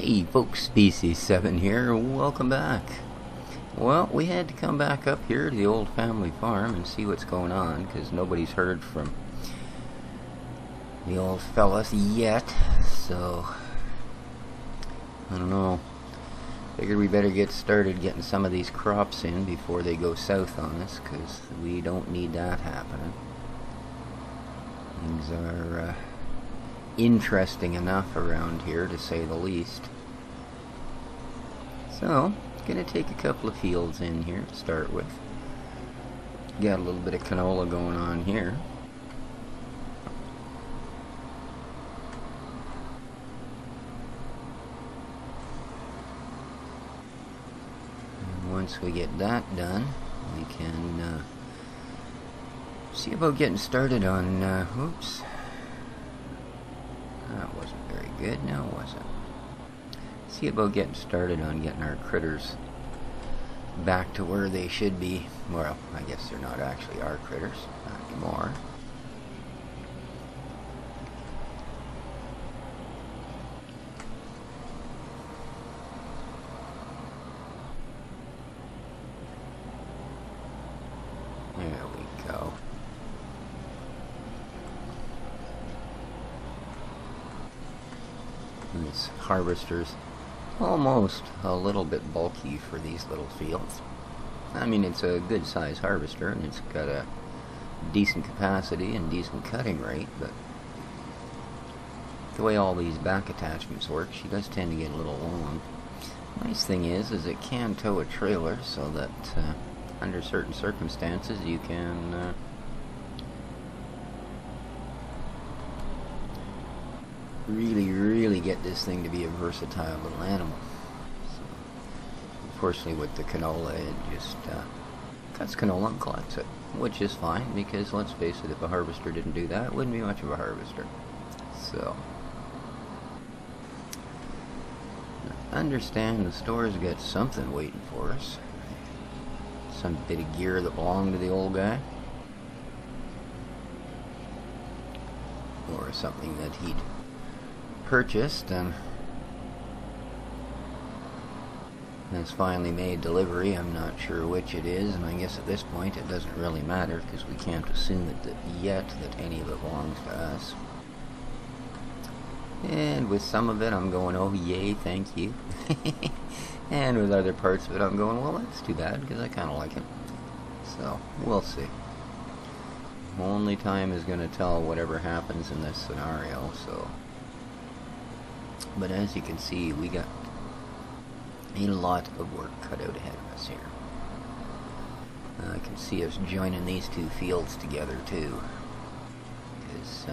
Hey folks, Species 7 here, welcome back. Well, we had to come back up here to the old family farm and see what's going on, because nobody's heard from the old fellas yet, so I don't know. Figured we better get started getting some of these crops in before they go south on us, because we don't need that happening. Things are interesting enough around here, to say the least. So, gonna take a couple of fields in here to start with. Got a little bit of canola going on here. And once we get that done, we can see about getting started on, oops. That wasn't very good, now was it? See about getting started on getting our critters back to where they should be. Well, I guess they're not actually our critters, not anymore. There we go. This harvester's almost a little bit bulky for these little fields. I mean, it's a good size harvester and it's got a decent capacity and decent cutting rate, but the way all these back attachments work, she does tend to get a little long. Nice thing is it can tow a trailer, so that under certain circumstances you can really get this thing to be a versatile little animal. So, unfortunately with the canola, it just cuts canola and collects it, which is fine, because let's face it, if a harvester didn't do that, it wouldn't be much of a harvester. So, I understand the store's got something waiting for us. Some bit of gear that belonged to the old guy. Or something that he'd purchased and has finally made delivery. I'm not sure which it is, and I guess at this point it doesn't really matter, because we can't assume that yet that any of it belongs to us. And with some of it I'm going, oh yay, thank you. And with other parts of it I'm going, well, that's too bad, because I kind of like it. So we'll see. Only time is going to tell whatever happens in this scenario. So, but as you can see, we got a lot of work cut out ahead of us here. I can see us joining these two fields together too, because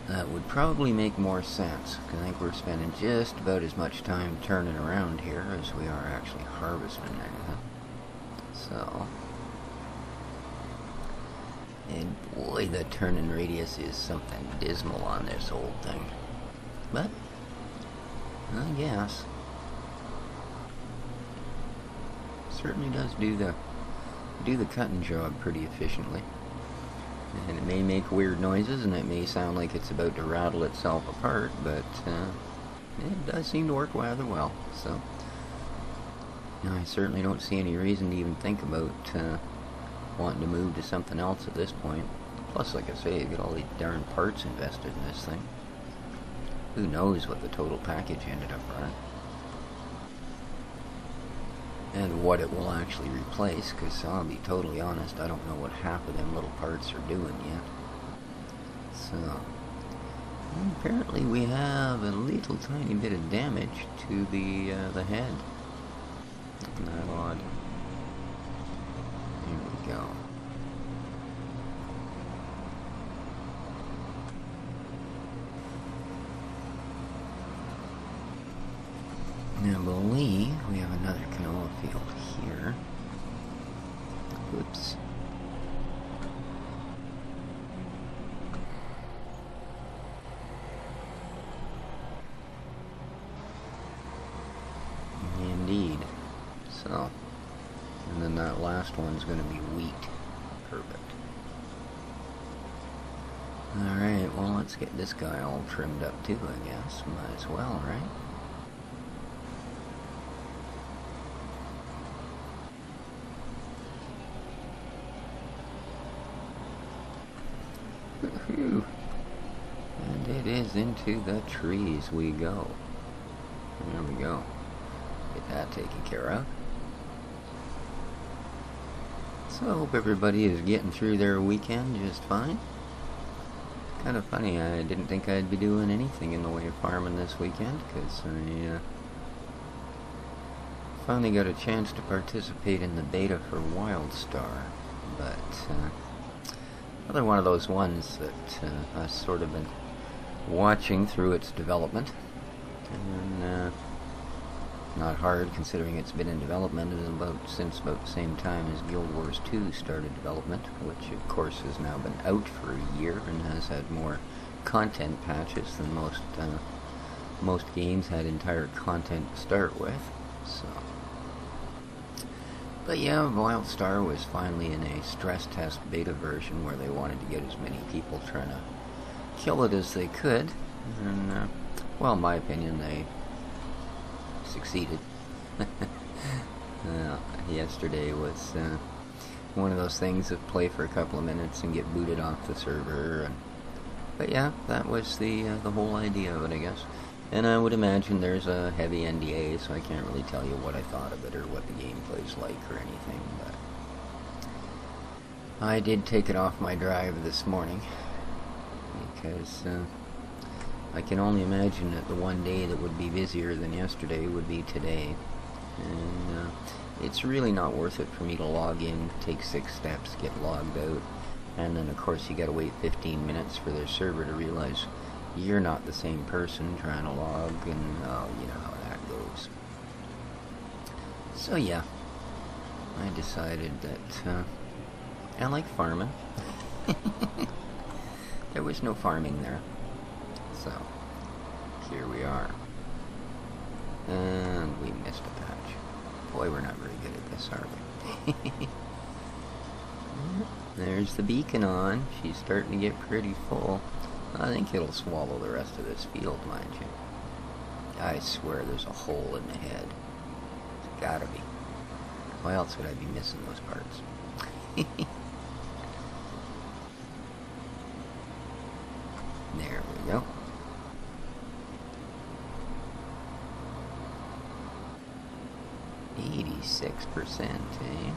that would probably make more sense, because I think we're spending just about as much time turning around here as we are actually harvesting anything. So, and boy, the turning radius is something dismal on this whole thing. But I guess certainly does do the cutting job pretty efficiently. And it may make weird noises, and it may sound like it's about to rattle itself apart, but it does seem to work rather well. So, I certainly don't see any reason to even think about wanting to move to something else at this point. Plus, like I say, you get all these darn parts invested in this thing. Who knows what the total package ended up running, and what it will actually replace, because I'll be totally honest, I don't know what half of them little parts are doing yet. So, apparently we have a little tiny bit of damage to the head. Isn't that odd? Here we go. Now, I believe we have another canola field here. Oops. Indeed. So, and then that last one's going to be wheat. Perfect. Alright, well, let's get this guy all trimmed up too, I guess. Might as well, right? Woohoo! And it is into the trees we go. There we go. Get that taken care of. So I hope everybody is getting through their weekend just fine. Kind of funny, I didn't think I'd be doing anything in the way of farming this weekend, because I finally got a chance to participate in the beta for WildStar. But another one of those ones that I've sort of been watching through its development. And not hard, considering it's been in development since about the same time as Guild Wars 2 started development, which of course has now been out for a year and has had more content patches than most games had entire content to start with. So, but yeah, WildStar was finally in a stress test beta version where they wanted to get as many people trying to kill it as they could, and well, in my opinion, they succeeded. Yesterday was one of those things that play for a couple of minutes and get booted off the server. But yeah, that was the whole idea of it, I guess. And I would imagine there's a heavy NDA, so I can't really tell you what I thought of it or what the gameplay's like or anything. But I did take it off my drive this morning because I can only imagine that the one day that would be busier than yesterday would be today. And it's really not worth it for me to log in, take 6 steps, get logged out, and then of course you gotta wait 15 minutes for their server to realize you're not the same person trying to log, and you know how that goes. So yeah, I decided that I like farming. There was no farming there. So, here we are. And we missed a patch. Boy, we're not very good at this, are we? There's the beacon on. She's starting to get pretty full. I think it'll swallow the rest of this field, mind you. I swear there's a hole in the head. It's gotta be. Why else would I be missing those parts? There we go. 86%, eh?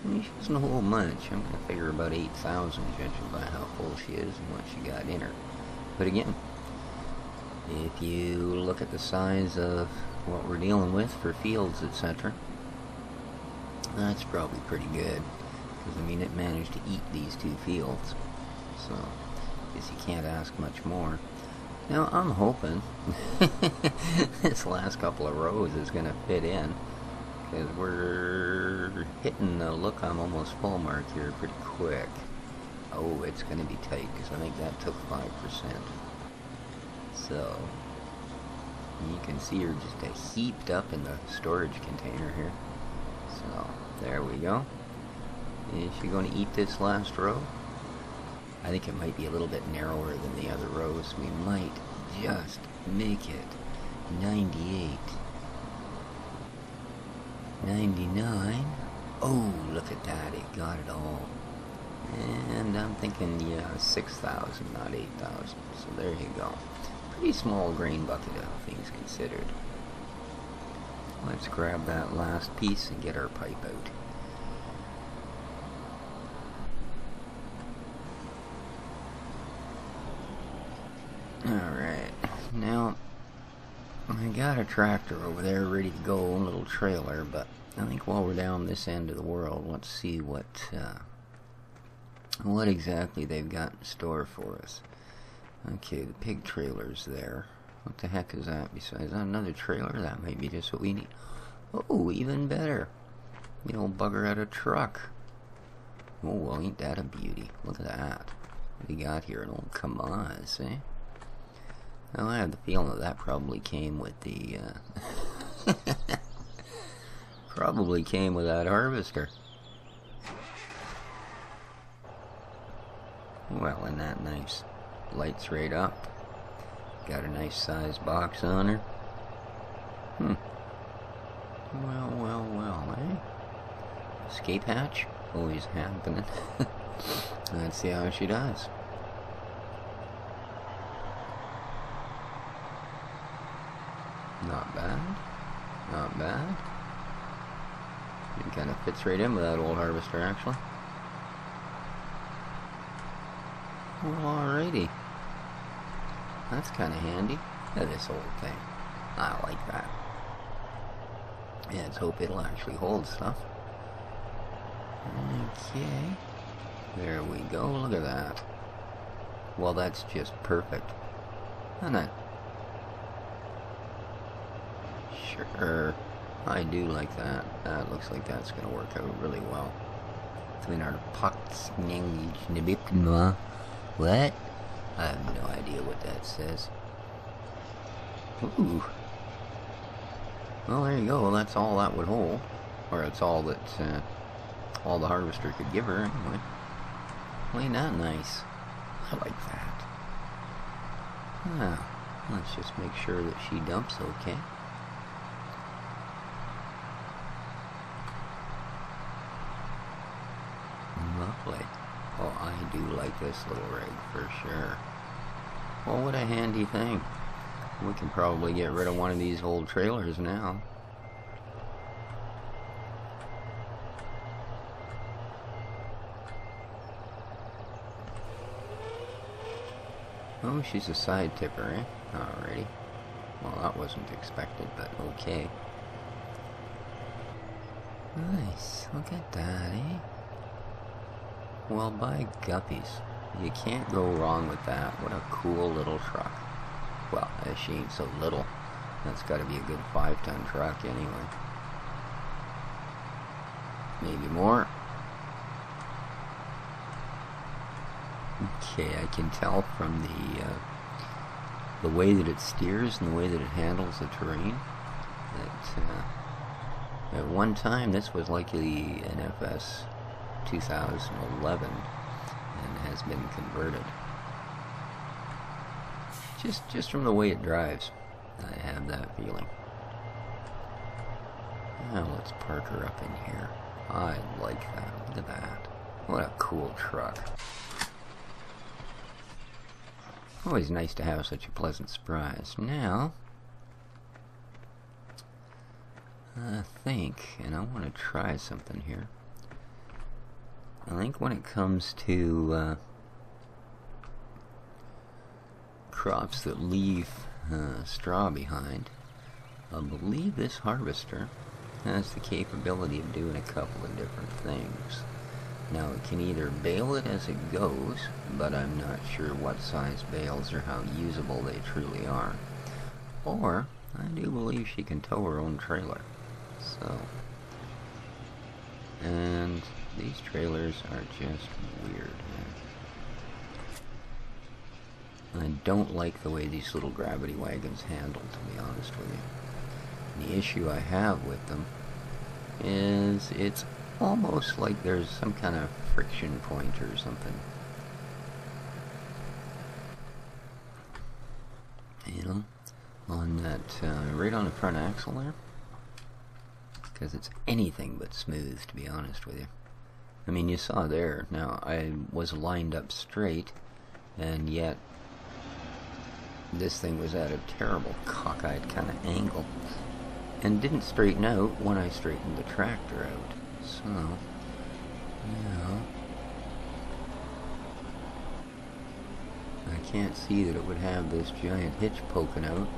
She doesn't hold much. I'm gonna figure about 8,000, judging by how full she is and what she got in her. But again, if you look at the size of what we're dealing with for fields, etc., that's probably pretty good. Because, I mean, it managed to eat these 2 fields. So, I guess you can't ask much more. Now, I'm hoping this last couple of rows is going to fit in, because we're hitting the look I'm almost full mark here pretty quick. Oh, it's going to be tight, because I think that took 5%. So, you can see her just heaped up in the storage container here. So, there we go. Is she going to eat this last row? I think it might be a little bit narrower than the other rows. We might just make it 98. 99. Oh, look at that. It got it all. And I'm thinking, yeah, 6,000, not 8,000. So there you go. Pretty small grain bucket, all things considered. Let's grab that last piece and get our pipe out. Alright, now I got a tractor over there ready to go, a little trailer, but I think while we're down this end of the world, let's see what exactly they've got in store for us. Okay, the pig trailer's there. What the heck is that? Besides that, another trailer? That might be just what we need. Oh, even better. The old bugger out of truck. Oh, well, ain't that a beauty? Look at that. What do you got here? An old Kamaz, eh? Well, I have the feeling that probably came with the, probably came with that harvester. Well, isn't that nice? Lights right up. Got a nice size box on her. Well, eh? Escape hatch? Always happening. Let's see how she does. Not bad. Not bad. It kind of fits right in with that old harvester, actually. Well, alrighty. That's kind of handy. Look at this old thing. I like that. Yeah, let's hope it'll actually hold stuff. Okay. There we go. Look at that. Well, that's just perfect. Isn't it? Sure. I do like that. That looks like that's going to work out really well. Between our pots. What? I have no idea what that says. Ooh. Well, there you go. That's all that would hold. Or it's all that all the harvester could give her anyway. Well, ain't that nice? I like that. Now, let's just make sure that she dumps okay. Lovely. Oh, I do like this little rig for sure. Well, what a handy thing. We can probably get rid of one of these old trailers now. Oh, she's a side tipper, eh? Alrighty. Well, that wasn't expected, but okay. Nice. Look at that, eh? Well, by guppies. You can't go wrong with that. What a cool little truck. Well, she ain't so little. That's got to be a good 5-ton truck anyway. Maybe more. Okay, I can tell from the way that it steers and the way that it handles the terrain that at one time this was likely an FS 2011 and has been converted. Just from the way it drives, I have that feeling. Now let's park her up in here. I like that. Look at that. What a cool truck. Always nice to have such a pleasant surprise. Now, I think, and I want to try something here. I think when it comes to crops that leave straw behind, I believe this harvester has the capability of doing a couple of different things. Now, it can either bale it as it goes, but I'm not sure what size bales or how usable they truly are. Or, I do believe she can tow her own trailer. So, and these trailers are just weird, man. I don't like the way these little gravity wagons handle, to be honest with you. The issue I have with them is it's almost like there's some kind of friction point or something. You know, on that, right on the front axle there. Because it's anything but smooth, to be honest with you. I mean, you saw there. Now, I was lined up straight, and yet this thing was at a terrible cockeyed kind of angle, and didn't straighten out when I straightened the tractor out. So, yeah, I can't see that it would have this giant hitch poking out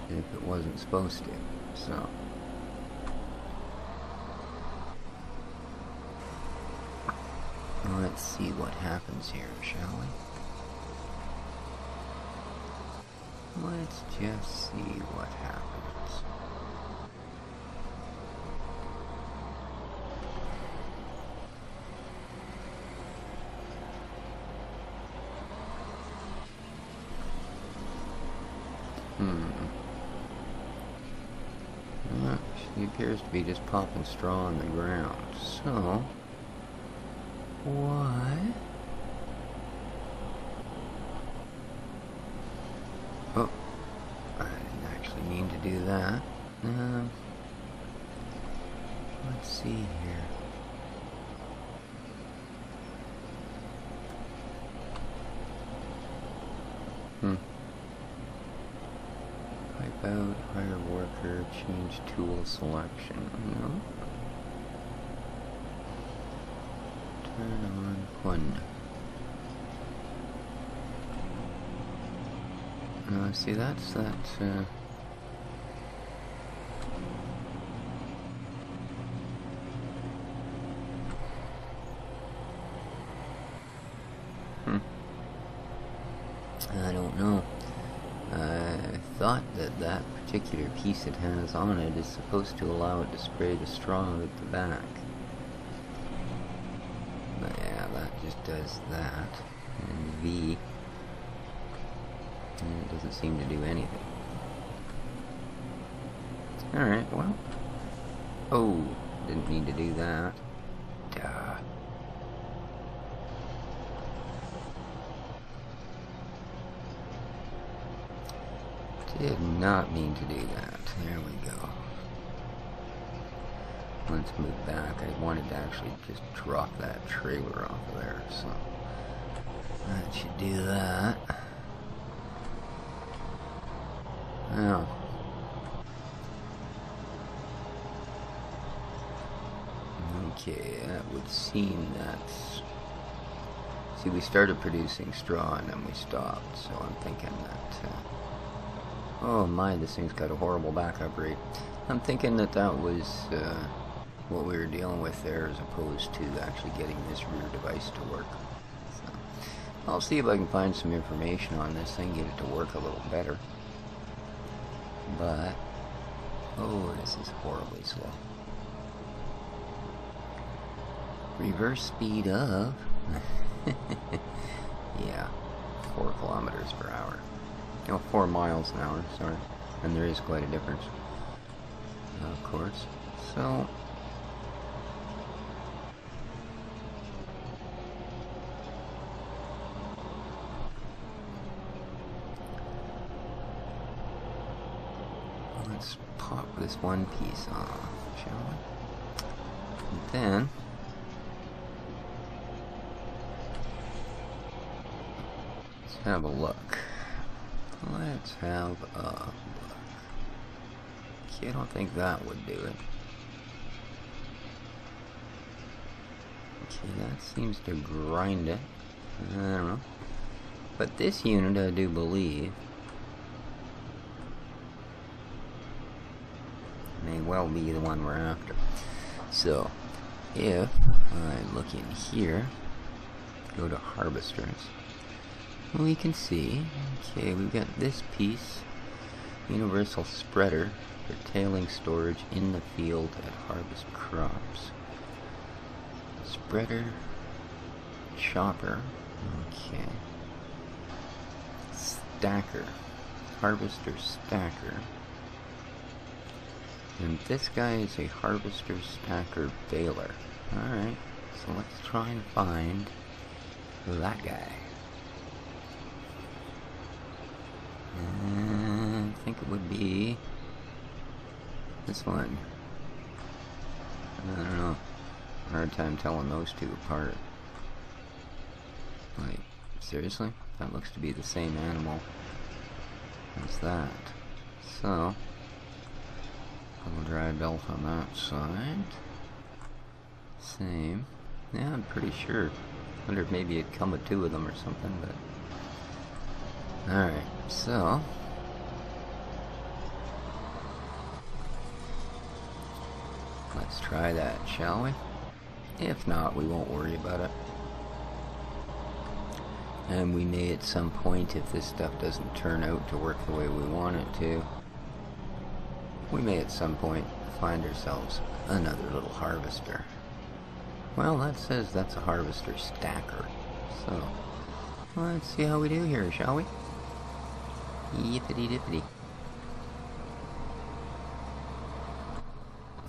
if it wasn't supposed to. So, let's see what happens here, shall we? Let's just see what happens. Well, she appears to be just popping straw on the ground. So, why do that. Let's see here. Wipe out, hire worker, change tool selection. No. Turn on one. See, that's that. I don't know. I thought that that particular piece it has on it is supposed to allow it to spray the straw out the back. But yeah, that just does that. And V. And it doesn't seem to do anything. Alright, well. Oh, didn't need to do that. Duh. Did not mean to do that. There we go. Let's move back. I wanted to actually just drop that trailer off of there, so that should do that. Now, okay, that would seem that's... See, we started producing straw and then we stopped, so I'm thinking that... oh my, this thing's got a horrible backup rate. I'm thinking that that was what we were dealing with there, as opposed to actually getting this rear device to work. So, I'll see if I can find some information on this thing, get it to work a little better. But, oh, this is horribly slow. Reverse speed of, yeah, 4 kilometers per hour. Oh, 4 miles an hour, sorry. And there is quite a difference, of course. So, let's pop this one piece off, shall we? And then, let's have a look. Let's have a look. Okay, I don't think that would do it. Okay, that seems to grind it. I don't know. But this unit, I do believe, may well be the one we're after. So, if I look in here, go to harvesters, we can see, okay, we've got this piece, universal spreader for tailing storage in the field at harvest crops. Spreader, chopper, okay. Stacker, harvester stacker. And this guy is a harvester stacker baler. Alright, so let's try and find that guy. I think it would be this one. I don't know. Hard time telling those two apart. Like, seriously? That looks to be the same animal as that. So, double dry belt on that side. Same. Yeah, I'm pretty sure. Wonder if maybe it'd come with 2 of them or something, but... Alright, so let's try that, shall we? If not, we won't worry about it. And we may at some point, if this stuff doesn't turn out to work the way we want it to, we may at some point find ourselves another little harvester. Well, that says that's a harvester stacker. So, let's see how we do here, shall we? Yippity dippity.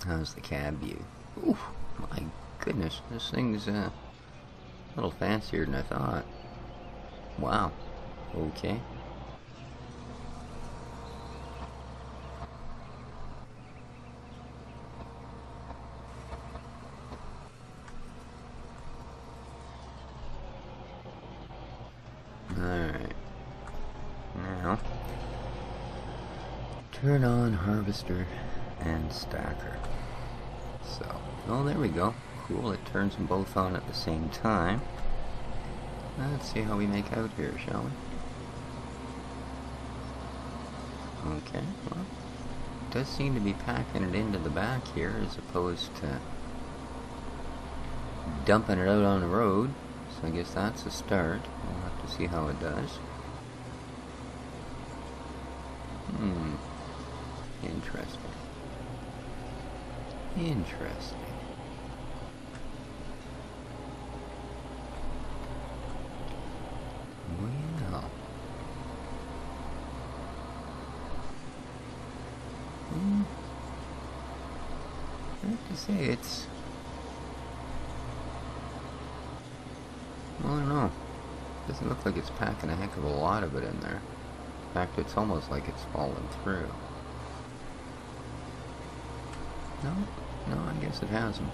How's the cab view? Ooh, my goodness, this thing's a little fancier than I thought. Wow. Okay. Alright. Now, turn on harvester and stacker. So, oh, there we go. Cool, it turns them both on at the same time. Let's see how we make out here, shall we? Okay, well, it does seem to be packing it into the back here as opposed to dumping it out on the road. So I guess that's a start. We'll have to see how it does. Interesting. Interesting. Well. I have to say it's... I don't know. Doesn't look like it's packing a heck of a lot of it in there. In fact, it's almost like it's fallen through. No, I guess it hasn't.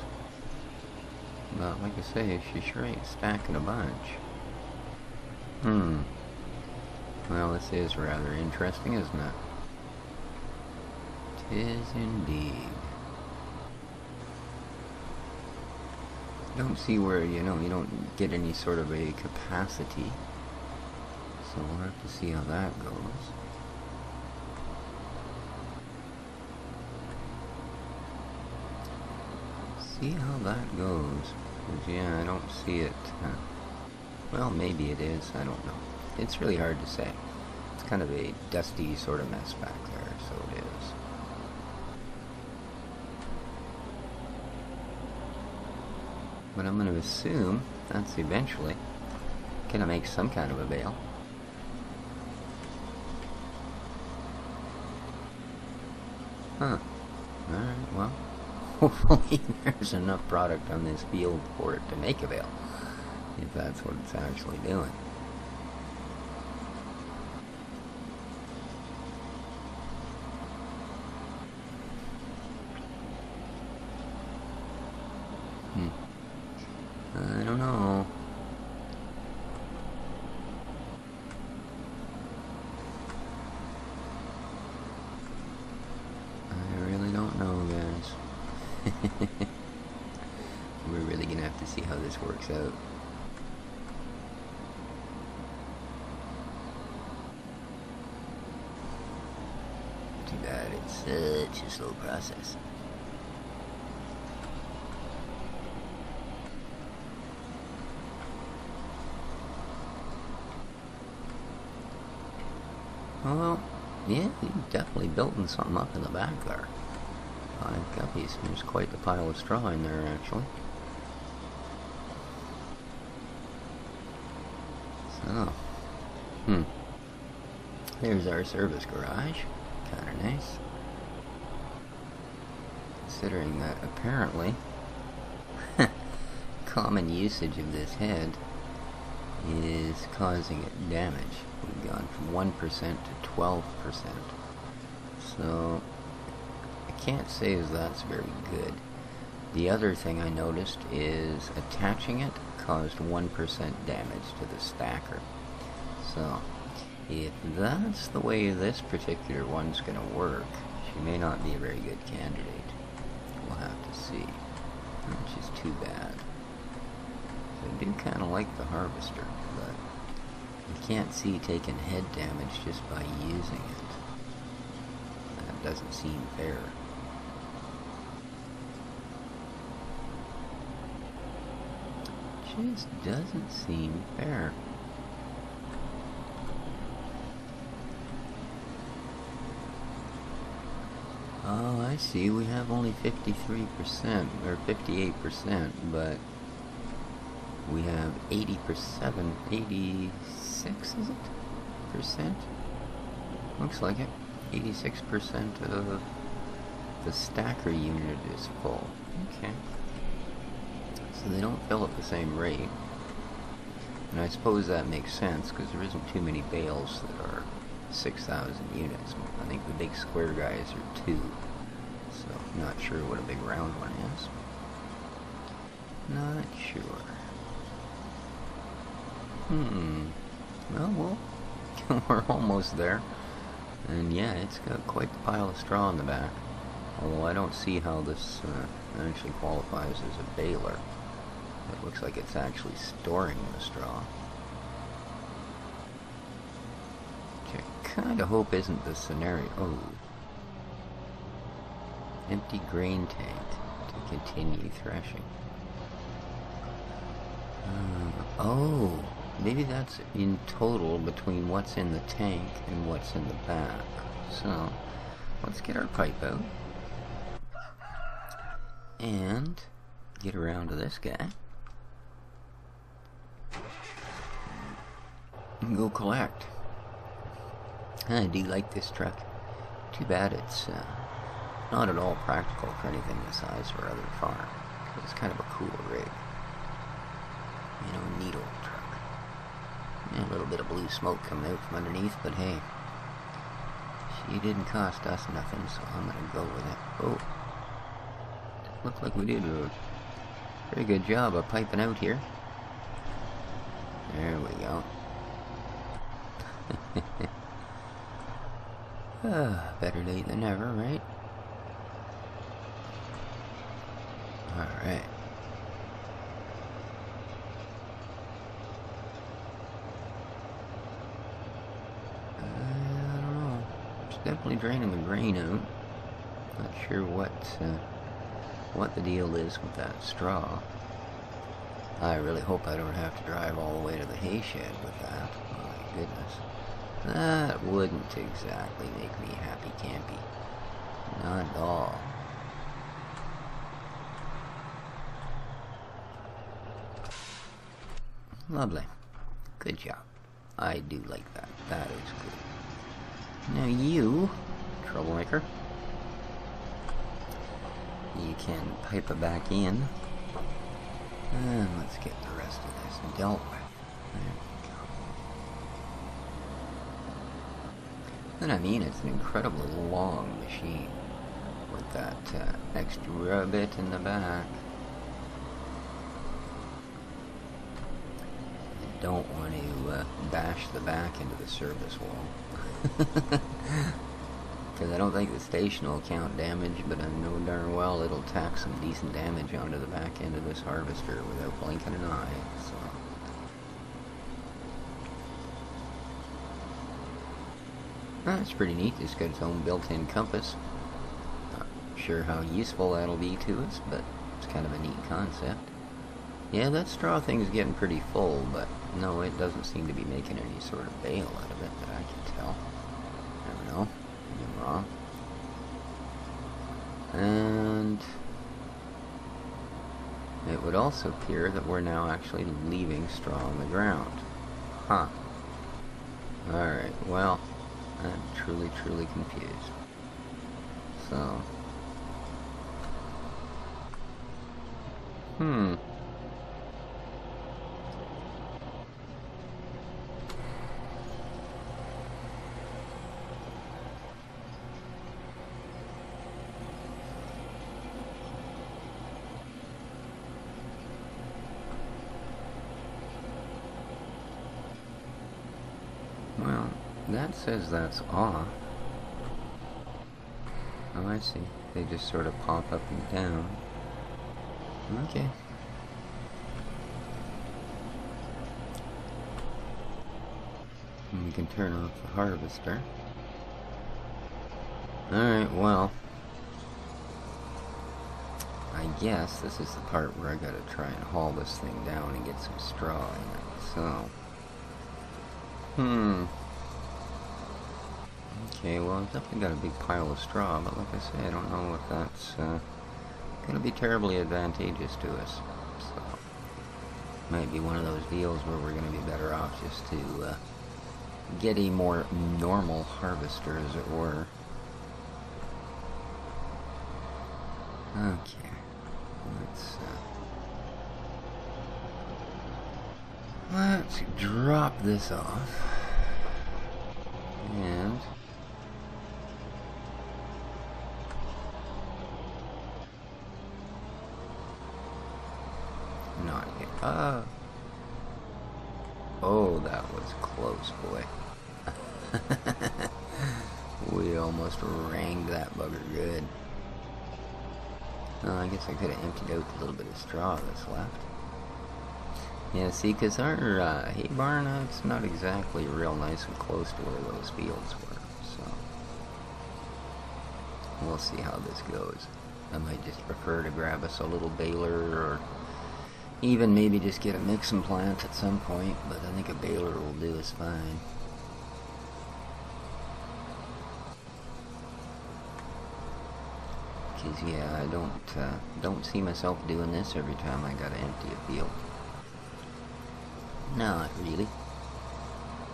But like I say, she sure ain't stacking a bunch. Well, this is rather interesting, isn't it? Tis indeed. Don't see where, you don't get any sort of a capacity. So we'll have to see how that goes. See how that goes. 'Cause, yeah, I don't see it. Well, maybe it is. I don't know. It's really hard to say. It's kind of a dusty sort of mess back there, so it is. But I'm going to assume that's eventually going to make some kind of a bale. Huh. Alright, well, hopefully there's enough product on this field for it to make a bale, if that's what it's actually doing. I don't know. I really don't know, guys. We're really gonna have to see how this works out. Too bad it's such a slow process. Well, yeah, he's definitely building something up in the back there. I've got these. There's quite the pile of straw in there, actually. So, there's our service garage. Kinda nice. Considering that apparently common usage of this head is causing it damage. We've gone from 1% to 12%. So I can't say as that's very good. The other thing I noticed is attaching it caused 1% damage to the stacker. So if that's the way this particular one's going to work, she may not be a very good candidate. We'll have to see. Which is too bad. I do kind of like the harvester, but you can't see taking head damage just by using it. That doesn't seem fair. Just doesn't seem fair. Oh, I see. We have only 53% or 58%, but we have 86, is it? Percent? Looks like it. 86% of the stacker unit is full. Okay. So they don't fill at the same rate. And I suppose that makes sense, because there isn't too many bales that are 6,000 units. I think the big square guys are 2. So, not sure what a big round one is. Not sure. Well, we're almost there. And yeah, it's got quite the pile of straw in the back. Although I don't see how this actually qualifies as a baler. It looks like it's actually storing the straw. Which I kind of hope isn't the scenario. Oh. Empty grain tank to continue threshing. Oh, maybe that's in total between what's in the tank and what's in the back. So, let's get our pipe out. And get around to this guy. And go collect. I do like this truck. Too bad it's not at all practical for anything the size of our other farm. It's kind of a cool rig. You know, neat old truck. Yeah, a little bit of blue smoke coming out from underneath, but hey, she didn't cost us nothing, so I'm gonna go with it. Oh, looks like we did a pretty good job of piping out here. There we go. Better late than never, right? Alright. I don't know. It's definitely draining the grain out. Not sure what the deal is with that straw. I really hope I don't have to drive all the way to the hay shed with that. My goodness. That wouldn't exactly make me happy-campy. Not at all. Lovely. Good job. I do like that. That is good. Now you, troublemaker, you can pipe it back in. And let's get the rest of this dealt with. There we go. And I mean, it's an incredibly long machine with that extra bit in the back. Don't want to bash the back into the service wall. Because I don't think the station will count damage, but I know darn well it'll tack some decent damage onto the back end of this harvester without blinking an eye. So. That's pretty neat. It's got its own built-in compass. Not sure how useful that'll be to us, but it's kind of a neat concept. Yeah, that straw thing is getting pretty full, but no, it doesn't seem to be making any sort of bale out of it that I can tell. Never know. I'm wrong. And it would also appear that we're now actually leaving straw on the ground. Huh. Alright, well, I'm truly confused. So. Well, that says that's off. Oh, I see. They just sort of pop up and down. Okay. And we can turn off the harvester. Alright, well. I guess this is the part where I gotta try and haul this thing down and get some straw in it, so. Okay, well, I've definitely got a big pile of straw, but like I say, I don't know if that's going to be terribly advantageous to us. So, might be one of those deals where we're going to be better off just to get a more normal harvester, as it were. Okay, let's drop this off. And not yet. Oh, that was close, boy. We almost ranged that bugger good. Oh, I guess I could have emptied out the little bit of straw that's left. Yeah, see, because our hay barn, it's not exactly real nice and close to where those fields were, so we'll see how this goes. I might just prefer to grab us a little baler, or even maybe just get a mixing plant at some point, but I think a baler will do us fine. Because, yeah, I don't see myself doing this every time I gotta empty a field. Not really.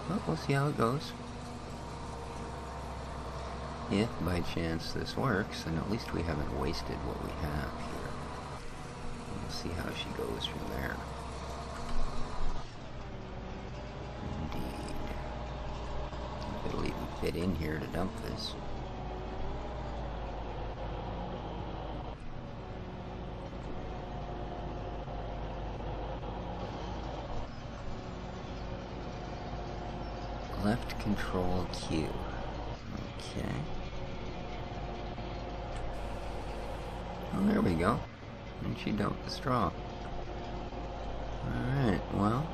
But we'll see how it goes. If by chance this works, then at least we haven't wasted what we have here. We'll see how she goes from there. Indeed. If it'll even fit in here to dump this. Left control Q. Okay. Well, there we go. And she dumped the straw. Alright, well.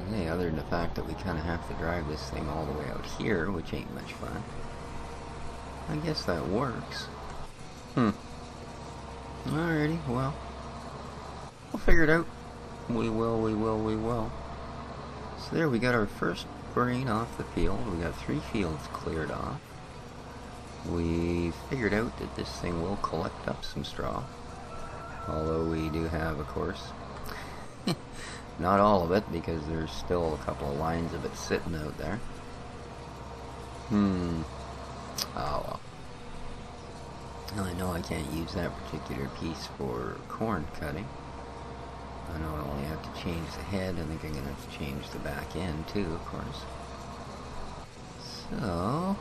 Hey, other than the fact that we kind of have to drive this thing all the way out here, which ain't much fun. I guess that works. Alrighty, well. We'll figure it out. We will. So there, we got our first grain off the field. We got 3 fields cleared off. We figured out that this thing will collect up some straw. Although we do have, of course, not all of it, because there's still a couple of lines of it sitting out there. Oh well. Well, I know I can't use that particular piece for corn cutting. I know I only have to change the head. I think I'm going to have to change the back end too, of course. So,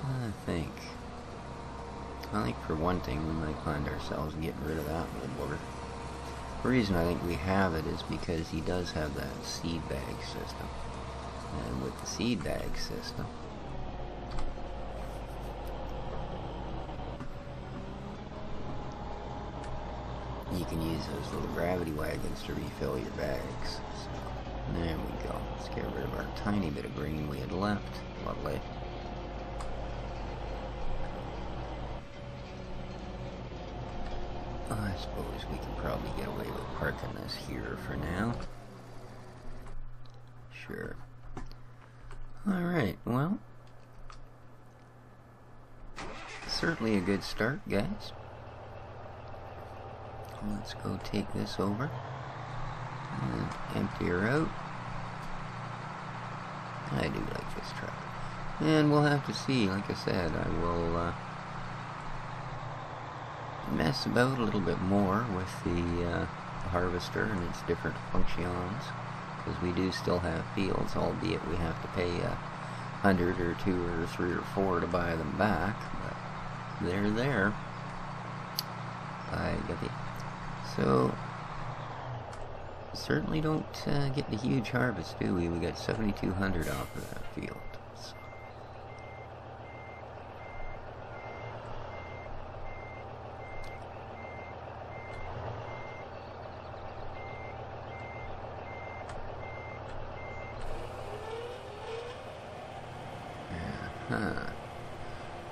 I think for one thing, we might find ourselves getting rid of that little bugger. The reason I think we have it is because he does have that seed bag system. And with the seed bag system, you can use those little gravity wagons to refill your bags. So, there we go. Let's get rid of our tiny bit of green we had left. Lovely. I suppose we can probably get away with parking this here for now. Sure. Alright, well. Certainly a good start, guys. Let's go take this over and empty her out. I do like this truck. And we'll have to see. Like I said, I will mess about a little bit more with the harvester and its different functions, because we do still have fields, albeit we have to pay $100 or $2 or $3 or $4 to buy them back, but they're there. I get it. So, certainly don't get the huge harvest, do we? We got 7,200 off of that field. So.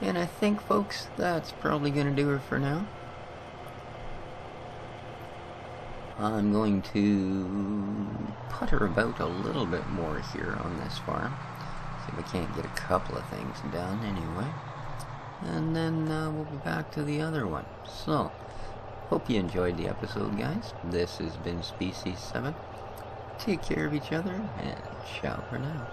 And I think, folks, that's probably going to do it for now. I'm going to putter about a little bit more here on this farm. See if I can't get a couple of things done anyway. And then we'll be back to the other one. So, hope you enjoyed the episode, guys. This has been Species 7. Take care of each other, and ciao for now.